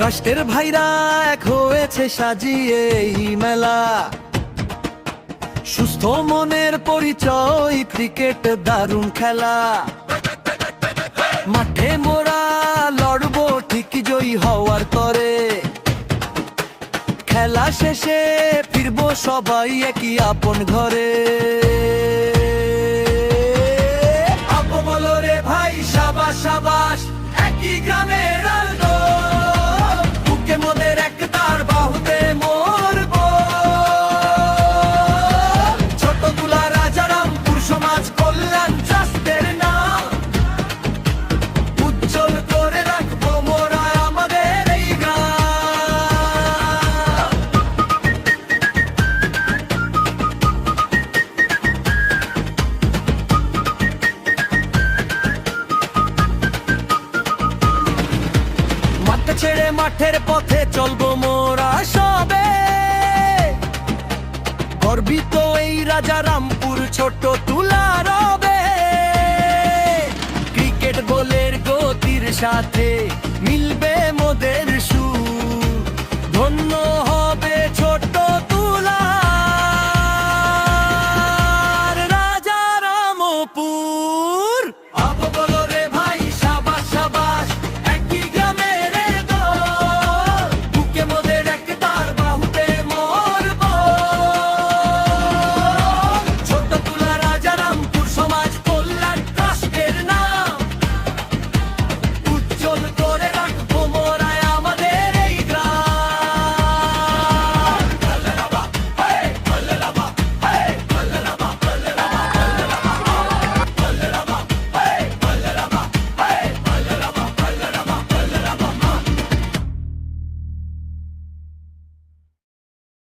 রাষ্ট্রের ভাইরা এক হয়েছে সাজিয়ে এই মেলা, সুস্থ মনের পরিচয় ক্রিকেট দারুণ খেলা। মাঠে মোরা লড়বো ঠিক জয়ী হওয়ার তরে, খেলা শেষে ফিরবো সবাই একই আপন ঘরে। আপো বলো রে ভাই সাবাস সাবাস, একই গ্রামের আলো, বুকে মোদের একতার বাহুতে মরবো। ছোট তুলা রাজারামপুর সমাজ কল্যাণ ট্রাস্টের নাম উজ্জ্বল করে রাখবো মোরা আমাদের এই গ্রাম। মাঠ ছেড়ে মাঠের পথে চলবো মোরা সবে, গর্বিত এই রাজারামপুর ছোট তুলা রবে। ক্রিকেট বলের গতির সাথে মিলবে মোদের সুর, ধন্য